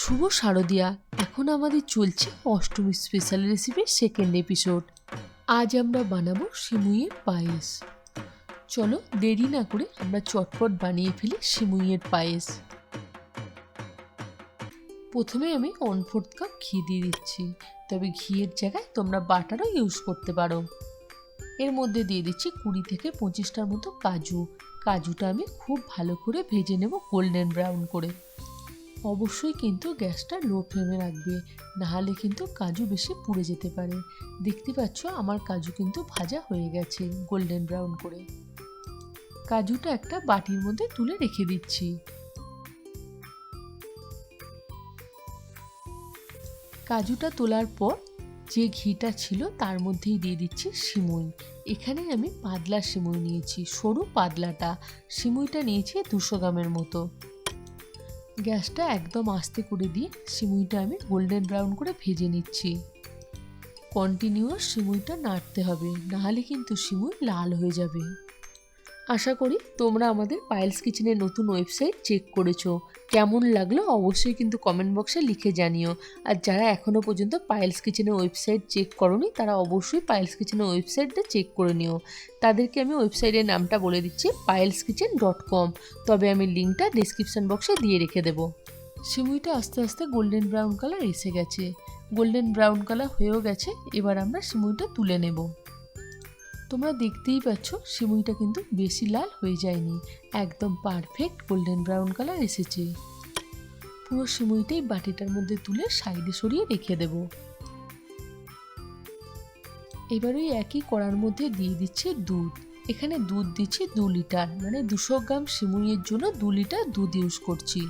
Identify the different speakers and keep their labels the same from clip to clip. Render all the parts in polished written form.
Speaker 1: শুভ শারদিয়া। এখন আমাদের চলছে অষ্টমী স্পেশাল রেসিপির সেকেন্ড এপিসোড। আজ আমরা বানাবো সিমুইয়ের পায়েস। চলো দেরি না করে আমরা চটপট বানিয়ে ফেলি সিমুইয়ের পায়েস। প্রথমে আমি 1/4 কাপ ঘি দিয়ে দিচ্ছি, তবে ঘিয়ের জায়গায় তোমরা বাটারও ইউজ করতে পারো। এর মধ্যে দিয়ে দিচ্ছি 20 থেকে 25টার মতো কাজু। কাজুটা আমি খুব ভালো করে ভেজে নেব গোল্ডেন ব্রাউন করে। অবশ্যই কিন্তু গ্যাসটা লো ফ্লেমে রাখবে, নাহলে কিন্তু কাজু বেশি পুড়ে যেতে পারে। দেখতে পাচ্ছ আমার কাজু কিন্তু ভাজা হয়ে গেছে গোল্ডেন ব্রাউন করে। কাজুটা একটা বাটির মধ্যে তুলে রেখে দিচ্ছি। কাজুটা তোলার পর যে ঘিটা ছিল তার মধ্যেই দিয়ে দিচ্ছি সিমুই। এখানে আমি পাতলা সিমুই নিয়েছি, সরু পাতলাটা। সিমুইটা নিয়েছি 200 গ্রামের মতো। গ্যাসটা একদম আস্তে করে দিয়ে সিমুইটা আমি গোল্ডেন ব্রাউন করে ভেজে নিচ্ছি। কন্টিনিউয়াস সিমুইটা নাড়তে হবে, নাহলে কিন্তু সিমুই লাল হয়ে যাবে। আশা করি তোমরা আমাদের পায়েলস কিচেনের নতুন ওয়েবসাইট চেক করেছো। কেমন লাগলো অবশ্যই কিন্তু কমেন্ট বক্সে লিখে জানিও। আর যারা এখনও পর্যন্ত পায়েলস কিচেনের ওয়েবসাইট চেক করোনি তারা অবশ্যই পায়েলস কিচেনের ওয়েবসাইটটা চেক করে নিও। তাদেরকে আমি ওয়েবসাইটের নামটা বলে দিচ্ছি pailskitchen.com, তবে আমি লিঙ্কটা ডেসক্রিপশন বক্সে দিয়ে রেখে দেবো। সিমুইটা আস্তে আস্তে গোল্ডেন ব্রাউন কালার এসে গেছে, গোল্ডেন ব্রাউন কালার হয়েও গেছে। এবার আমরা সিমুইটা তুলে নেব। তোমরা দেখতেই পাচ্ছ সিমুইটা কিন্তু বেশি লাল হয়ে যায়নি, একদম পারফেক্ট গোল্ডেন ব্রাউন কালার এসেছে। পুরো সিমুইটাই বাটিটার মধ্যে তুলে সাইডে সরিয়ে রেখে দেব। এবার ওই একই কড়ার মধ্যে দিয়ে দিচ্ছি দুধ। এখানে দুধ দিচ্ছি 2 লিটার, মানে 200 গ্রাম সিমুইয়ের জন্য 2 লিটার দুধ ইউজ করছি।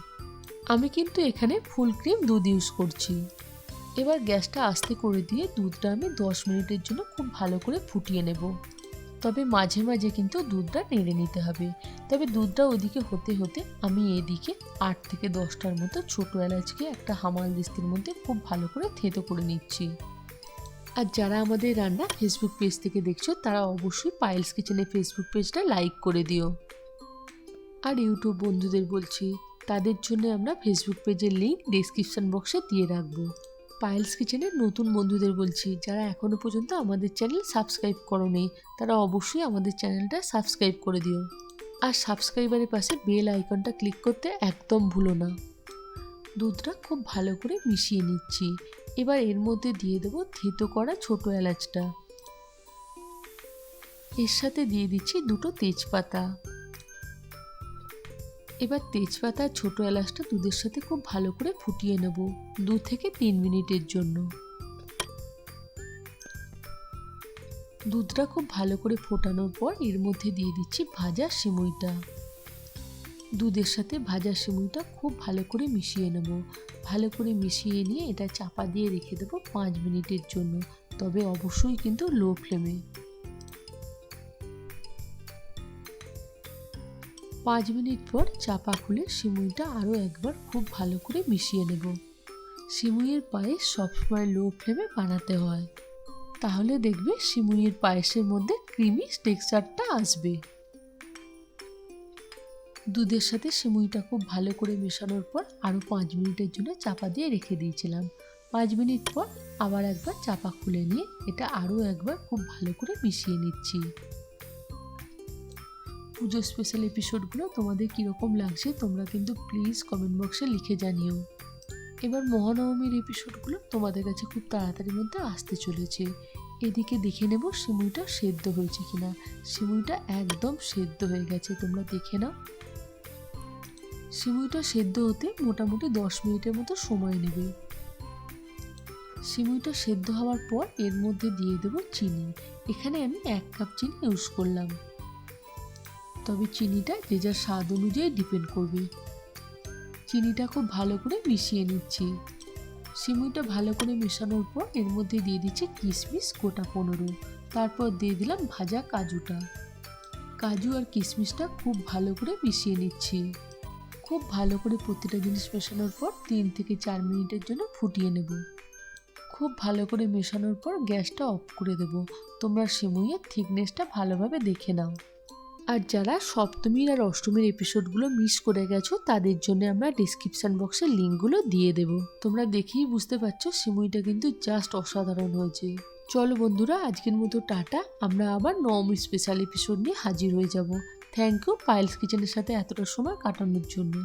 Speaker 1: আমি কিন্তু এখানে ফুল ক্রিম দুধ ইউজ করছি। এবার গ্যাসটা আস্তে করে দিয়ে দুধটা আমি 10 মিনিটের জন্য খুব ভালো করে ফুটিয়ে নেব। তবে মাঝে মাঝে কিন্তু দুধটা নেড়ে নিতে হবে। তবে দুধটা ওদিকে হতে হতে আমি এদিকে 8 থেকে 10টার মতো ছোটো এলাচকে একটা হামাল দিস্তির মধ্যে খুব ভালো করে থেঁতো করে নিচ্ছি। আর যারা আমাদের রান্না ফেসবুক পেজ থেকে দেখছো তারা অবশ্যই পায়েলস কিচেনের ফেসবুক পেজটা লাইক করে দিও। আর ইউটিউব বন্ধুদের বলছি, তাদের জন্য আমরা ফেসবুক পেজের লিঙ্ক ডেসক্রিপশন বক্সে দিয়ে রাখবো। পায়েলস কিচেনের নতুন বন্ধুদের বলছি, যারা এখনও পর্যন্ত আমাদের চ্যানেল সাবস্ক্রাইব করোনি তারা অবশ্যই আমাদের চ্যানেলটা সাবস্ক্রাইব করে দিও। আর সাবস্ক্রাইবারের পাশে বেল আইকনটা ক্লিক করতে একদম ভুলো না। দুধটা খুব ভালো করে মিশিয়ে নিচ্ছি। এবার এর মধ্যে দিয়ে দেবো থেঁতো করা ছোটো এলাচটা। এর সাথে দিয়ে দিচ্ছি 2টো তেজপাতা। এবার তেজপাতা আর ছোটো এলাচটা দুধের সাথে খুব ভালো করে ফুটিয়ে নেব 2 থেকে 3 মিনিটের জন্য। দুধটা খুব ভালো করে ফোটানোর পর এর মধ্যে দিয়ে দিচ্ছি ভাজা সিমুইটা। দুধের সাথে ভাজা সিমুইটা খুব ভালো করে মিশিয়ে নেব। ভালো করে মিশিয়ে নিয়ে এটা চাপা দিয়ে রেখে দেবো 5 মিনিটের জন্য, তবে অবশ্যই কিন্তু লো ফ্লেমে। 5 মিনিট পর চাপা খুলে সিমুইটা আরও একবার খুব ভালো করে মিশিয়ে নেব। সিমুইয়ের পায়েস সবসময় লো ফ্লেমে বানাতে হয়, তাহলে দেখবে সিমুইয়ের পায়েসের মধ্যে ক্রিমি টেক্সচারটা আসবে। দুধের সাথে সিমুইটা খুব ভালো করে মেশানোর পর আরও 5 মিনিটের জন্য চাপা দিয়ে রেখে দিয়েছিলাম। 5 মিনিট পর আবার একবার চাপা খুলে নিয়ে এটা আরও একবার খুব ভালো করে মিশিয়ে নিচ্ছি। পুজো স্পেশাল এপিসোডগুলো তোমাদের কীরকম লাগছে তোমরা কিন্তু প্লিজ কমেন্ট বক্সে লিখে জানিও। এবার মহানবমীর এপিসোডগুলো তোমাদের কাছে খুব তাড়াতাড়ির মধ্যে আসতে চলেছে। এদিকে দেখে নেব সিমুইটা সেদ্ধ হয়েছে কিনা। সিমুইটা একদম সেদ্ধ হয়ে গেছে, তোমরা দেখে নাও। সিমুইটা সেদ্ধ হতে মোটামুটি 10 মিনিটের মতো সময় নেবে। সিমুইটা সেদ্ধ হওয়ার পর এর মধ্যে দিয়ে দেব চিনি। এখানে আমি 1 কাপ চিনি ইউজ করলাম, তবে চিনিটা যে যার স্বাদ অনুযায়ী ডিপেন্ড করবে। চিনিটা খুব ভালো করে মিশিয়ে নিচ্ছি। সিমুইটা ভালো করে মেশানোর পর এর মধ্যে দিয়ে দিচ্ছি কিশমিশ গোটা 15, তারপর দিয়ে দিলাম ভাজা কাজুটা। কাজু আর কিশমিশটা খুব ভালো করে মিশিয়ে নিচ্ছি। খুব ভালো করে প্রতিটা জিনিস মেশানোর পর 3 থেকে 4 মিনিটের জন্য ফুটিয়ে নেব। খুব ভালো করে মেশানোর পর গ্যাসটা অফ করে দেব। তোমরা সিমুইয়ের থিকনেসটা ভালোভাবে দেখে নাও। আর যারা সপ্তমীর আর অষ্টমীর এপিসোডগুলো মিস করে গেছো তাদের জন্য আমরা ডিসক্রিপশন বক্সে লিঙ্কগুলো দিয়ে দেব। তোমরা দেখেই বুঝতে পারছো সিমুইটা কিন্তু জাস্ট অসাধারণ হয়েছে। চলো বন্ধুরা, আজকের মতো টাটা। আমরা আবার নবমী স্পেশাল এপিসোড নিয়ে হাজির হয়ে যাব। থ্যাংক ইউ পায়েলস কিচেনের সাথে এতটা সময় কাটানোর জন্য।